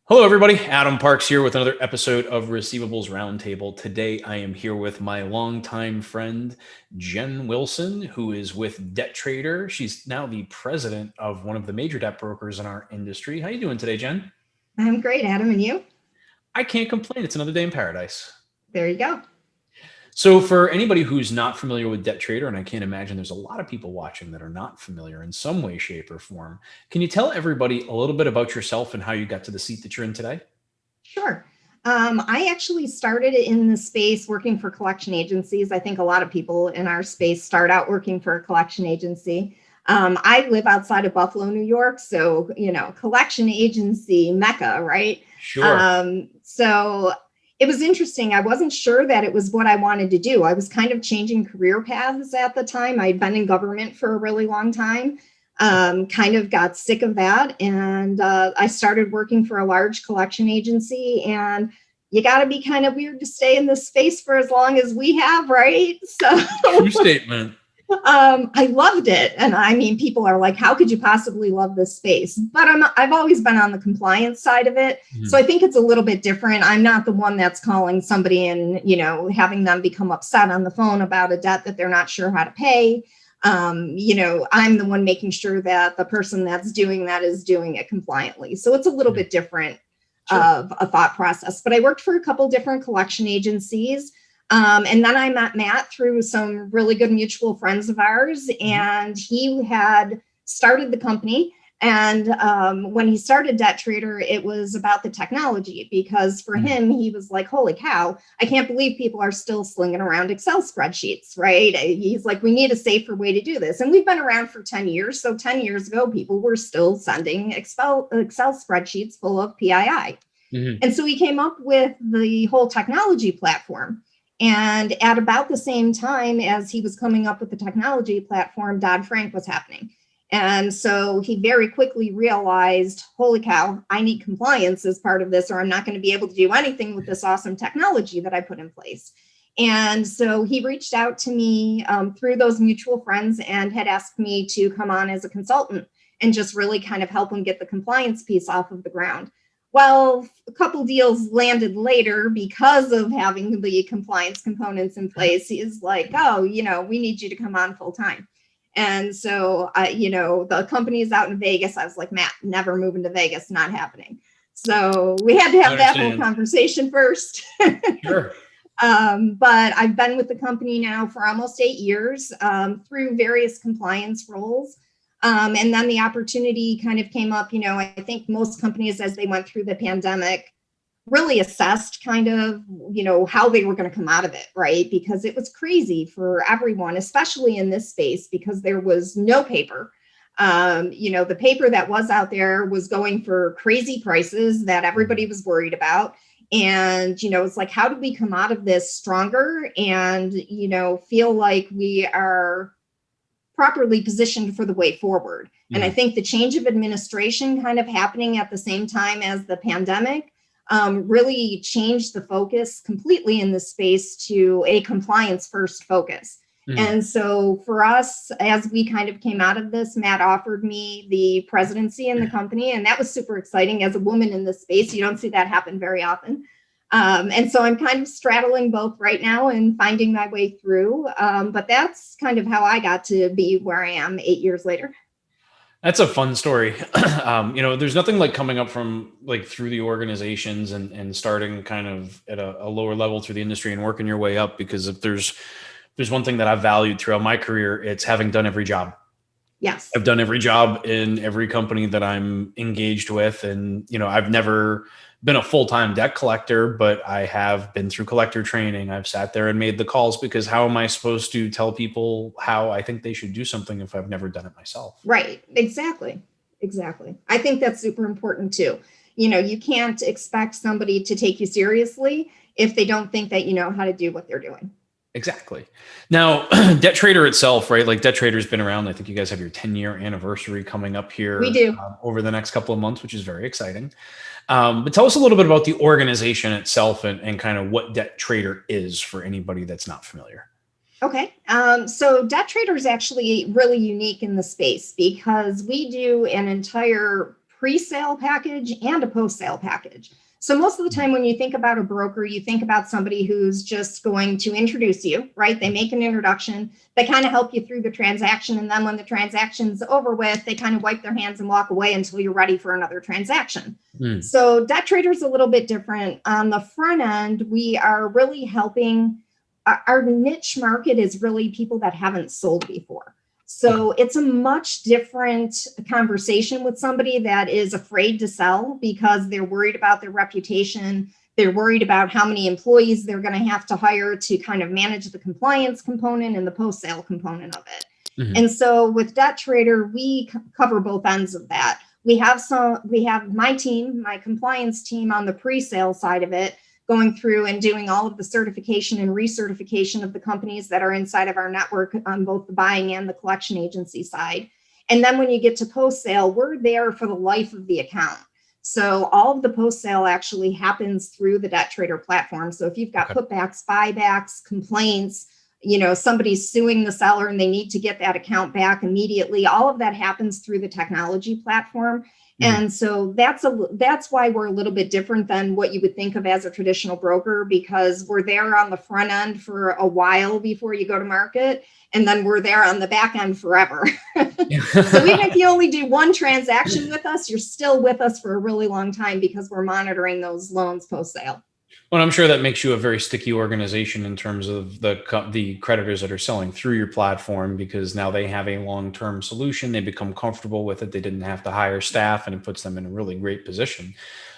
Hello, everybody. Adam Parks here with another episode of Receivables Roundtable. Today, I am here with my longtime friend, Jen Wilson, who is with DebtTrader. She's now the president of one of the major debt brokers in our industry. How you doing today, Jen? I'm great, Adam. And you? I can't complain. It's another day in paradise. There you go. So for anybody who's not familiar with DebtTrader, and I can't imagine there's a lot of people watching that are not familiar in some way, shape, or form, can you tell everybody a little bit about yourself and how you got to the seat that you're in today? Sure. I actually started in the space working for collection agencies. I think a lot of people in our space start out working for a collection agency. I live outside of Buffalo, New York. So, collection agency Mecca, right? Sure. So it was interesting. I wasn't sure that it was what I wanted to do. I was kind of changing career paths at the time. I'd been in government for a really long time. Kind of got sick of that. And I started working for a large collection agency. And you got to be kind of weird to stay in this space for as long as we have, right? So True statement. I loved it. And I mean, people are like, how could you possibly love this space? But I've always been on the compliance side of it. Mhm. So I think it's a little bit different. I'm not the one that's calling somebody and, having them become upset on the phone about a debt that they're not sure how to pay. I'm the one making sure that the person that's doing that is doing it compliantly. So it's a little bit different of a thought process. But I worked for a couple different collection agencies. And then I met Matt through some really good mutual friends of ours, and he had started the company. And when he started DebtTrader, it was about the technology, because for him, he was like, holy cow, I can't believe people are still slinging around Excel spreadsheets, right? He's like, we need a safer way to do this. And we've been around for 10 years. So 10 years ago, people were still sending Excel spreadsheets full of PII. And so he came up with the whole technology platform. And at about the same time as he was coming up with the technology platform, Dodd-Frank was happening. And so he very quickly realized, holy cow, I need compliance as part of this, or I'm not going to be able to do anything with this awesome technology that I put in place. And so he reached out to me through those mutual friends and had asked me to come on as a consultant and just really kind of help him get the compliance piece off of the ground. Well, a couple deals landed later because of having the compliance components in place. He's like, oh, we need you to come on full time. And so, the company is out in Vegas. I was like, Matt, never moving to Vegas, not happening. So we had to have that whole conversation first. Sure. But I've been with the company now for almost 8 years through various compliance roles. And then the opportunity kind of came up. I think most companies, as they went through the pandemic, really assessed kind of, how they were going to come out of it, right? Because it was crazy for everyone, especially in this space, because there was no paper. The paper that was out there was going for crazy prices that everybody was worried about. And, it's like, how do we come out of this stronger and, feel like we are properly positioned for the way forward? And I think the change of administration kind of happening at the same time as the pandemic really changed the focus completely in this space to a compliance first focus. And so for us, as we kind of came out of this, Matt offered me the presidency in the company. And that was super exciting. As a woman in this space, you don't see that happen very often. And so I'm kind of straddling both right now and finding my way through. But that's kind of how I got to be where I am 8 years later. That's a fun story. There's nothing like coming up from like through the organizations and starting kind of at a lower level through the industry and working your way up. Because if there's one thing that I've valued throughout my career, it's having done every job. Yes. I've done every job in every company that I'm engaged with. And, I've never been a full-time debt collector, but I have been through collector training. I've sat there and made the calls, because how am I supposed to tell people how I think they should do something if I've never done it myself? Right. Exactly. I think that's super important too. You can't expect somebody to take you seriously if they don't think that you know how to do what they're doing. Exactly. Now, DebtTrader itself, right? Like DebtTrader's been around. I think you guys have your 10-year anniversary coming up We here do. over the next couple of months, which is very exciting. But tell us a little bit about the organization itself and kind of what DebtTrader is for anybody that's not familiar. Okay. So DebtTrader is actually really unique in the space because we do an entire pre-sale package and a post-sale package. So most of the time when you think about a broker, you think about somebody who's just going to introduce you, right? They make an introduction, they kind of help you through the transaction. And then when the transaction's over with, they kind of wipe their hands and walk away until you're ready for another transaction. So DebtTrader is a little bit different. On the front end, we are really helping. Our niche market is really people that haven't sold before. So it's a much different conversation with somebody that is afraid to sell because they're worried about their reputation. They're worried about how many employees they're going to have to hire to kind of manage the compliance component and the post-sale component of it. And so with DebtTrader, we cover both ends of that. We have my team, my compliance team on the pre-sale side of it, going through and doing all of the certification and recertification of the companies that are inside of our network on both the buying and the collection agency side. And then when you get to post-sale, we're there for the life of the account. So all of the post-sale actually happens through the DebtTrader platform. So if you've got putbacks, buybacks, complaints, somebody's suing the seller and they need to get that account back immediately, all of that happens through the technology platform. And so that's why we're a little bit different than what you would think of as a traditional broker, because we're there on the front end for a while before you go to market. And then we're there on the back end forever. So even if you only do one transaction with us, you're still with us for a really long time because we're monitoring those loans post-sale. Well, I'm sure that makes you a very sticky organization in terms of the creditors that are selling through your platform, because now they have a long-term solution. They become comfortable with it. They didn't have to hire staff, and it puts them in a really great position.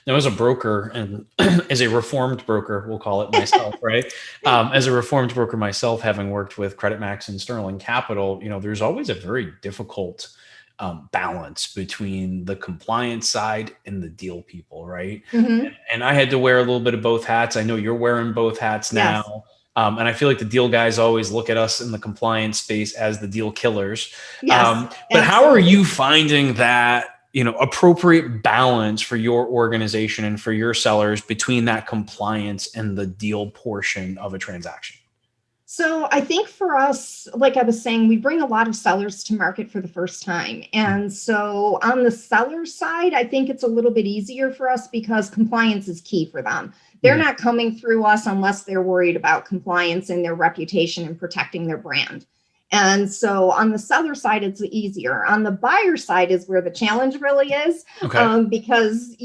Now, as a broker and as a reformed broker, we'll call it myself, right? As a reformed broker myself, having worked with CreditMax and Sterling Capital, there's always a very difficult balance between the compliance side and the deal people, right? And I had to wear a little bit of both hats. I know you're wearing both hats now. And I feel like the deal guys always look at us in the compliance space as the deal killers. But how are you finding that, appropriate balance for your organization and for your sellers between that compliance and the deal portion of a transaction? So I think for us, like I was saying, we bring a lot of sellers to market for the first time. And so on the seller side, I think it's a little bit easier for us because compliance is key for them. They're not coming through us unless they're worried about compliance and their reputation and protecting their brand. And so on the seller side, it's easier. On the buyer side is where the challenge really is, because,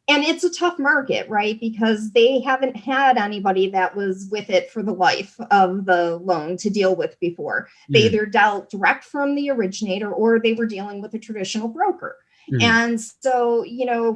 and it's a tough market, right? Because they haven't had anybody that was with it for the life of the loan to deal with before. They either dealt direct from the originator or they were dealing with a traditional broker. And so,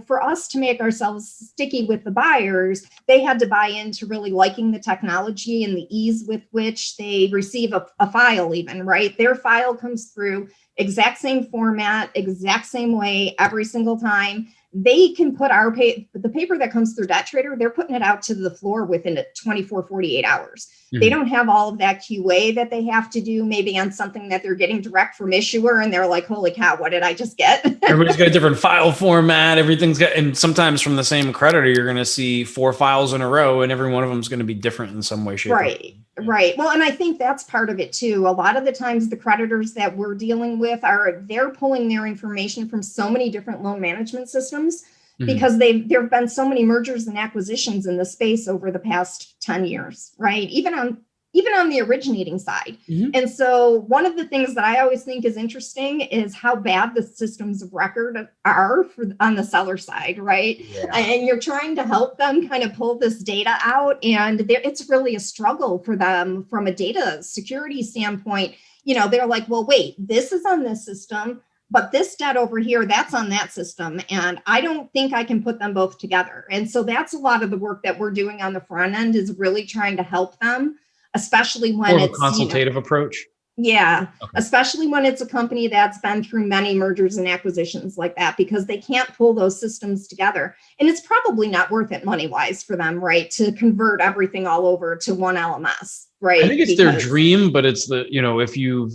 for us to make ourselves sticky with the buyers, they had to buy into really liking the technology and the ease with which they receive a file even, right? Their file comes through exact same format, exact same way every single time. They can put the paper that comes through DebtTrader, they're putting it out to the floor within 24, 48 hours. They don't have all of that QA that they have to do, maybe on something that they're getting direct from issuer. And they're like, holy cow, what did I just get? Everybody's got a different file format. Everything's got, and sometimes from the same creditor, you're going to see 4 files in a row and every one of them is going to be different in some way, shape, or form. Right. Well, and I think that's part of it too. A lot of the times the creditors that we're dealing with they're pulling their information from so many different loan management systems because there have been so many mergers and acquisitions in the space over the past 10 years, right? Even on the originating side. And so one of the things that I always think is interesting is how bad the systems of record are on the seller side, right? And you're trying to help them kind of pull this data out, and it's really a struggle for them from a data security standpoint. They're like, well, wait, this is on this system, but this debt over here, that's on that system. And I don't think I can put them both together. And so that's a lot of the work that we're doing on the front end, is really trying to help them, especially when it's a consultative approach. Yeah, Okay. especially when it's a company that's been through many mergers and acquisitions like that, because they can't pull those systems together. And it's probably not worth it money wise for them, right? To convert everything all over to one LMS, I right? think it's their Because, dream, but it's the, if you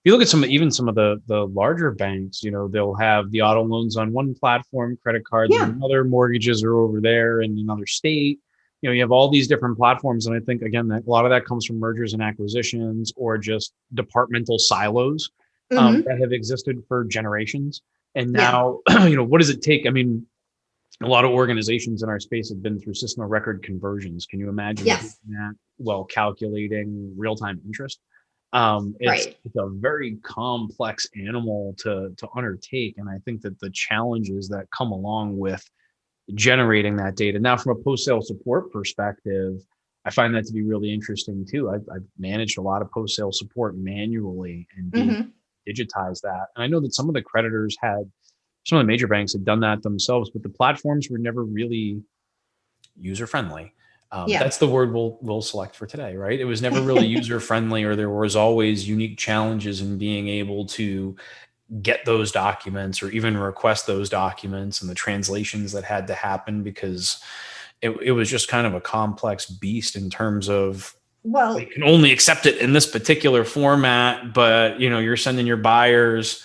look at some of the larger banks, they'll have the auto loans on one platform, credit cards on yeah, another, mortgages are over there in another state. You have all these different platforms. And I think, again, that a lot of that comes from mergers and acquisitions or just departmental silos hmm, that have existed for generations. And yeah, now, what does it take? I mean, a lot of organizations in our space have been through system of record conversions. Can you imagine doing yes, that while calculating real-time interest? right. It's a very complex animal to undertake, and I think that the challenges that come along with generating that data. Now, from a post-sale support perspective, I find that to be really interesting too. I've managed a lot of post-sale support manually and being Hmm. digitize that. And I know that some of the creditors had some of the major banks had done that themselves, but the platforms were never really user friendly. Yeah. That's the word we'll select for today, right? It was never really user friendly, or there was always unique challenges in being able to get those documents or even request those documents, and the translations that had to happen because it was just kind of a complex beast in terms of we Well, can only accept it in this particular format, but you're sending your buyers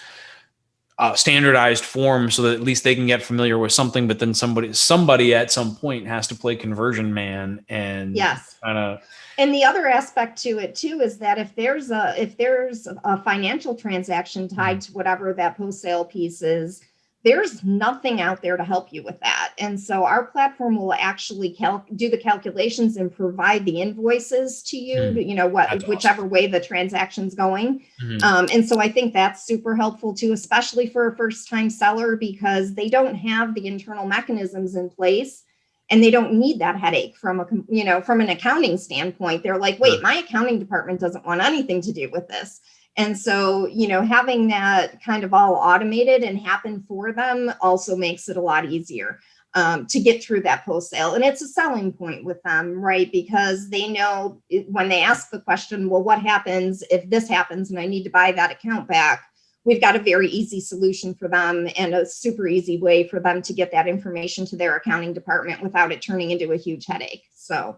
standardized form so that at least they can get familiar with something. But then somebody at some point has to play conversion man and yes. kind of. And the other aspect to it too is that if there's a financial transaction tied to whatever that post sale piece is, there's nothing out there to help you with that. And so our platform will actually do the calculations and provide the invoices to you, That's whichever awesome. way the transaction's going. Mhm. And so I think that's super helpful too, especially for a first time seller, because they don't have the internal mechanisms in place, and they don't need that headache from an accounting standpoint. They're like, Sure. wait, my accounting department doesn't want anything to do with this. And so, having that kind of all automated and happen for them also makes it a lot easier to get through that post sale. And it's a selling point with them, right? Because they know when they ask the question, well, what happens if this happens and I need to buy that account back? We've got a very easy solution for them and a super easy way for them to get that information to their accounting department without it turning into a huge headache. So,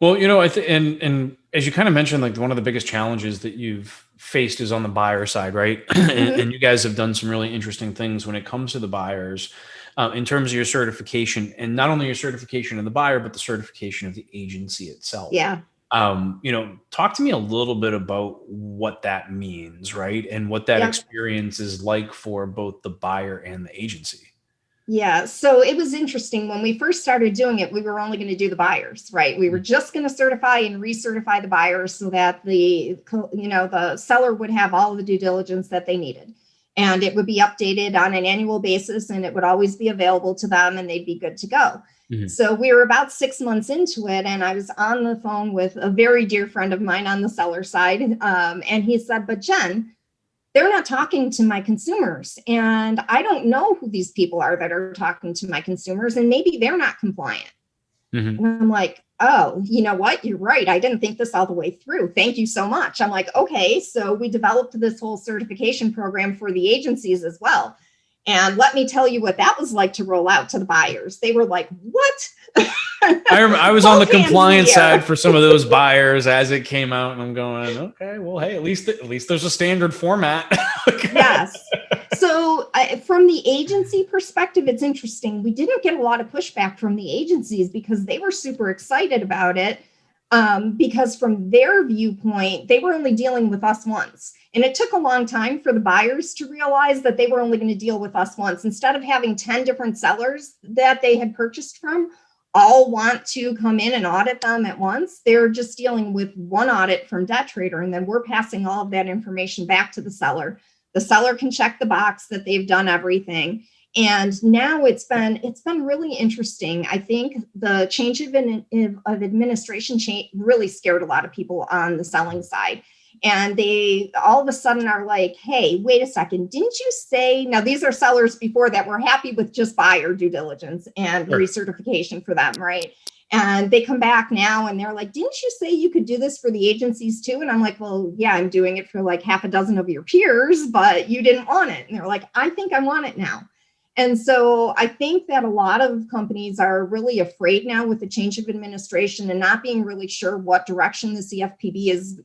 Well, I think, and as you kind of mentioned, like one of the biggest challenges that you've faced is on the buyer side, right? And mhm, you guys have done some really interesting things when it comes to the buyers, in terms of your certification, and not only your certification of the buyer, but the certification of the agency itself. yeah. Talk to me a little bit about what that means, right? And what that Yep. experience is like for both the buyer and the agency. Yeah, so it was interesting when we first started doing it. We were only going to do the buyers, right? We were just going to certify and recertify the buyers so that the seller would have all of the due diligence that they needed, and it would be updated on an annual basis, and it would always be available to them, and they'd be good to go. Mhm. So we were about 6 months into it, and I was on the phone with a very dear friend of mine on the seller side, and he said, "But Jen, they're not talking to my consumers. And I don't know who these people are that are talking to my consumers. And maybe they're not compliant." Mhm. And I'm like, oh, you know what? You're right. I didn't think this all the way through. Thank you so much. I'm like, okay. So we developed this whole certification program for the agencies as well. And let me tell you what that was like to roll out to the buyers. They were like, what? I was on the Both hands in compliance the side air. for some of those buyers as it came out, and I'm going, okay, well, hey, at least there's a standard format. Yes. So, from the agency perspective, it's interesting. We didn't get a lot of pushback from the agencies because they were super excited about it. Because from their viewpoint, they were only dealing with us once. And it took a long time for the buyers to realize that they were only going to deal with us once. Instead of having 10 different sellers that they had purchased from all want to come in and audit them at once, they're just dealing with one audit from DebtTrader. And then we're passing all of that information back to the seller. The seller can check the box that they've done everything. And now it's been really interesting. I think the change of administration really scared a lot of people on the selling side. And they all of a sudden are like, hey, wait a second, didn't you say? Now, these are sellers before that were happy with just buyer due diligence and Sure. recertification for them, right? And they come back now and they're like, didn't you say you could do this for the agencies too? And I'm like, well, yeah, I'm doing it for like half a dozen of your peers, but you didn't want it. And they're like, I think I want it now. And so I think that a lot of companies are really afraid now with the change of administration and not being really sure what direction the CFPB is,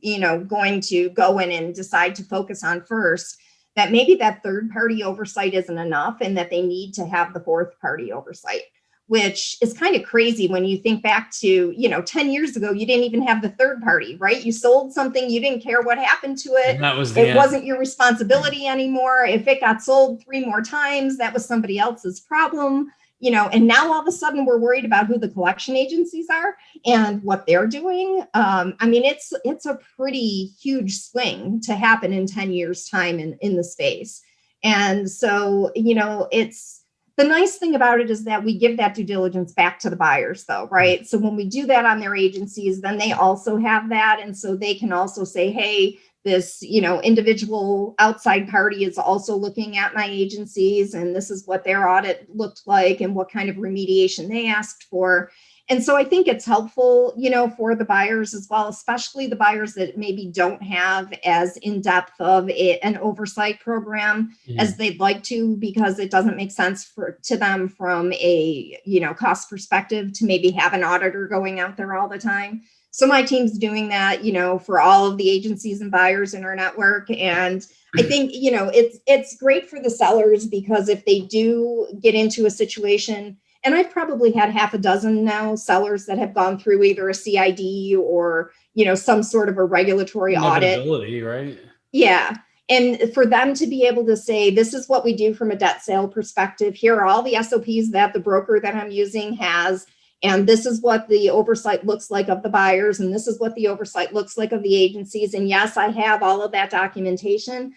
going to go in and decide to focus on first, that maybe that third party oversight isn't enough and that they need to have the fourth party oversight, which is kind of crazy when you think back to, 10 years ago, you didn't even have the third party, right? You sold something, you didn't care what happened to it. And that was it wasn't your responsibility anymore. If it got sold 3 more times, that was somebody else's problem, and now all of a sudden we're worried about who the collection agencies are and what they're doing. It's a pretty huge swing to happen in 10 years time in the space. And so, it's, the nice thing about it is that we give that due diligence back to the buyers though, right? So when we do that on their agencies, then they also have that. And so they can also say, hey, this, individual outside party is also looking at my agencies and this is what their audit looked like and what kind of remediation they asked for. And so I think it's helpful, for the buyers as well, especially the buyers that maybe don't have as in-depth of an oversight program as they'd like to, because it doesn't make sense to them from a, cost perspective to maybe have an auditor going out there all the time. So my team's doing that, for all of the agencies and buyers in our network. And I think, it's great for the sellers because if they do get into a situation, and I've probably had half a dozen now sellers that have gone through either a CID or, some sort of a regulatory audit. Right? Yeah. And for them to be able to say, this is what we do from a debt sale perspective. Here are all the SOPs that the broker that I'm using has. And this is what the oversight looks like of the buyers. And this is what the oversight looks like of the agencies. And yes, I have all of that documentation.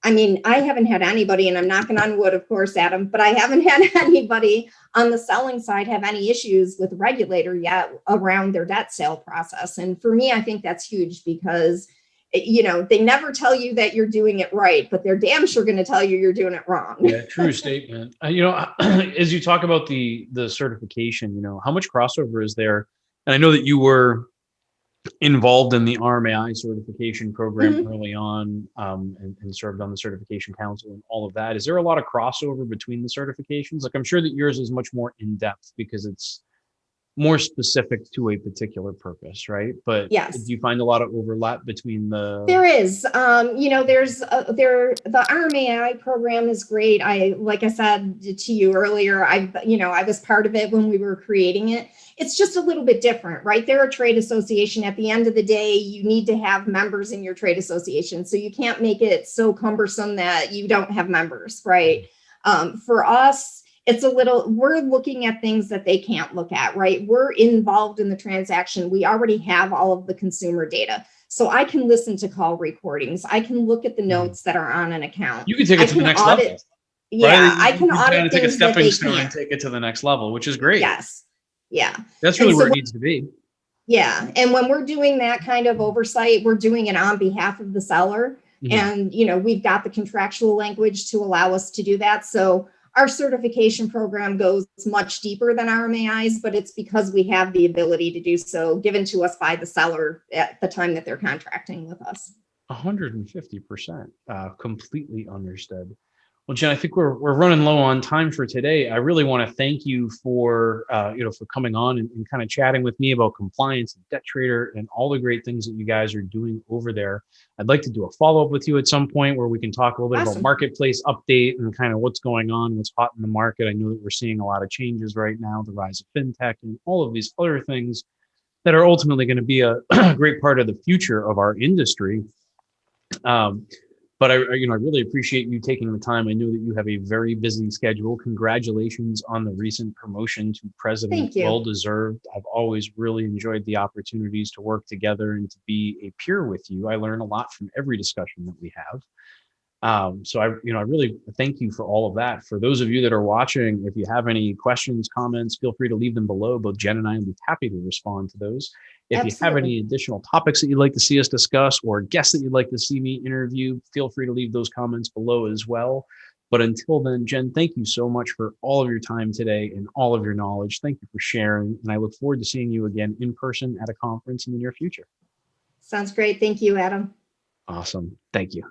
I haven't had anybody, and I'm knocking on wood, of course, Adam, but I haven't had anybody on the selling side have any issues with the regulator yet around their debt sale process. And for me, I think that's huge because, they never tell you that you're doing it right, but they're damn sure going to tell you you're doing it wrong. Yeah, true statement. As you talk about the certification, how much crossover is there? And I know that you were involved in the RMAI certification program early on, and served on the certification council and all of that. Is there a lot of crossover between the certifications? Like, I'm sure that yours is much more in depth because it's more specific to a particular purpose, right? But yes, do you find a lot of overlap between the? There is, the RMAI program is great. Like I said to you earlier, I was part of it when we were creating it. It's just a little bit different, right? They're a trade association. At the end of the day, you need to have members in your trade association. So you can't make it so cumbersome that you don't have members, right? For us, we're looking at things that they can't look at, right? We're involved in the transaction. We already have all of the consumer data. So I can listen to call recordings. I can look at the notes that are on an account. You can take it to the next level. Yeah, right? I can audit take a things that stepping they stone and can't. take it to the next level, which is great. Yes. Yeah. That's really where it needs to be. Yeah. And when we're doing that kind of oversight, we're doing it on behalf of the seller. And, we've got the contractual language to allow us to do that. So our certification program goes much deeper than RMAI's, but it's because we have the ability to do so given to us by the seller at the time that they're contracting with us. 150%, completely understood. Well, Jen, I think we're running low on time for today. I really want to thank you for for coming on and kind of chatting with me about compliance and DebtTrader and all the great things that you guys are doing over there. I'd like to do a follow-up with you at some point where we can talk a little bit about marketplace update and kind of what's going on, what's hot in the market. I know that we're seeing a lot of changes right now, the rise of fintech and all of these other things that are ultimately going to be a great part of the future of our industry. But I really appreciate you taking the time. I know that you have a very busy schedule. Congratulations on the recent promotion to president. Thank you. Well deserved. I've always really enjoyed the opportunities to work together and to be a peer with you. I learn a lot from every discussion that we have. So I really thank you for all of that. For those of you that are watching, if you have any questions, comments, feel free to leave them below. Both Jen and I will be happy to respond to those. If you have any additional topics that you'd like to see us discuss or guests that you'd like to see me interview, feel free to leave those comments below as well. But until then, Jen, thank you so much for all of your time today and all of your knowledge. Thank you for sharing. And I look forward to seeing you again in person at a conference in the near future. Sounds great. Thank you, Adam. Awesome. Thank you.